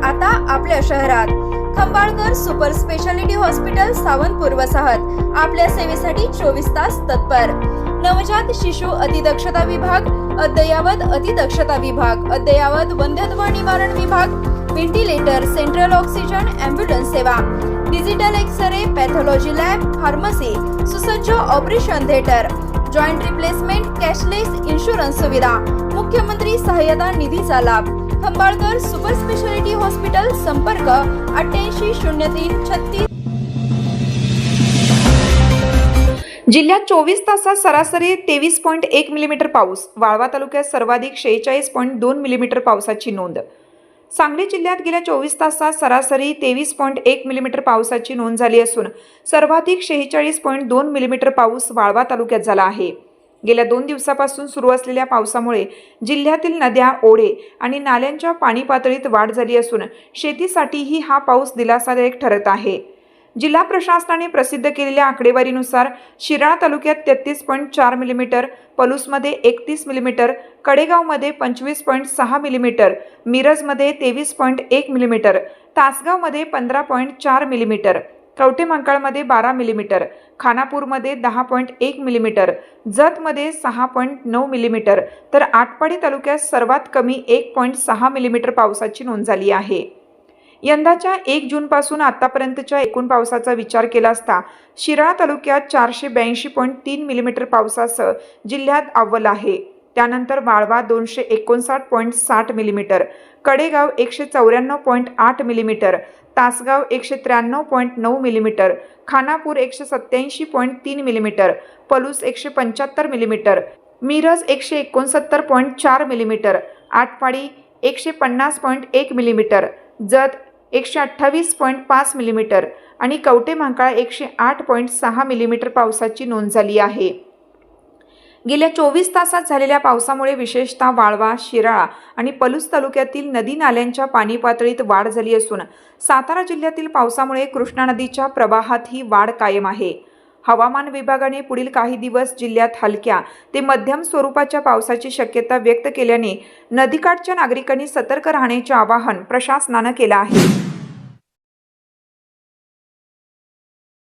आता आपल्या शहरात Khambalkar super speciality hospital Sawantpur वसाहत आपल्या सेवेसाठी 24 तास तत्पर। नवजात शिशु अतिदक्षता विभाग, अद्ययावत अतिदक्षता विभाग, अद्ययावत वंध्यत्व निवारण विभाग, व्हेंटिलेटर, सेंट्रल ऑक्सिजन, ॲम्ब्युलन्स सेवा, digital x-ray, pathology lab, pharmacy, सुसज्ज operation theatre, joint replacement, cashless insurance सुविधा, मुख्यमंत्री सहाय्यता निधीचा लाभ। खंबाळकर सुपर स्पेशालिटी हॉस्पिटल, संपर्क 880336। जिल्ह्यात 24 तासात सरासरी 23.1 मिलीमीटर पाऊस, वाळवा तालुक्यात सर्वाधिक 46.2 मिलीमीटर पावसाची नोंद। सांगली जिल्ह्यात गेल्या 24 तासात सरासरी 23.1 मिलीमीटर पावसाची नोंद झाली असून सर्वाधिक 46.2 मिलीमीटर पाऊस वाळवा तालुक्यात झाला आहे। गेल्या 2 दिवसापासून सुरू असलेल्या पावसामुळे जिल्ह्यातील नद्या, ओढे आणि नाल्यांच्या पाणी पातळीत वाढ झाली असून शेतीसाठीही हा पाऊस दिलासादायक ठरत आहे। जिल्हा प्रशासनाने प्रसिद्ध केलेल्या आकडेवारीनुसार शिराळा तालुक्यात 33.4 मिलीमीटर, पलूसमध्ये 31 मिलीमीटर, कडेगावमध्ये 25.6 मिलीमीटर, मिरजमध्ये 23.1 मिलीमीटर, तासगावमध्ये 15.4 मिलीमीटर, कवठेमहांकाळमध्ये 12 मिलीमीटर, खानापूरमध्ये 10.1 मिलीमीटर, जतमध्ये 6.9 मिलीमीटर तर आटपाडी तालुक्यात सर्वात कमी 1.6 मिलीमीटर पावसाची नोंद झाली आहे। यंदाच्या 1 जूनपासून आतापर्यंतच्या एकूण पावसाचा विचार केला असता शिराळा तालुक्यात 482.3 मिलीमीटर पावसासह जिल्ह्यात अव्वल आहे। त्यानंतर Walwa 259.60 millimetre, Kadegaon 194.8 millimetre, Tasgaon 193.9 millimetre, Khanapur 187.3 millimetre, Palus 175 millimetre, Miraj 169.4 millimetre, Atpadi 150.1 millimetre, Jat 128.5 millimetre आणि कवठेमहांकाळ 108.6 मिलीमीटर पावसाची नोंद झाली आहे। गेल्या 24 तासात झालेल्या पावसामुळे विशेषतः वाळवा, शिराळा आणि पलूस तालुक्यातील नदी नाल्यांच्या पाणी पातळीत वाढ झाली असून सातारा जिल्ह्यातील पावसामुळे कृष्णा नदीच्या प्रवाहातही वाढ कायम आहे। हवामान विभागाने पुढील काही दिवस जिल्ह्यात हलक्या ते मध्यम स्वरूपाच्या पावसाची शक्यता व्यक्त केल्याने नदीकाठच्या नागरिकांनी सतर्क राहण्याचे आवाहन प्रशासनाने केले आहे।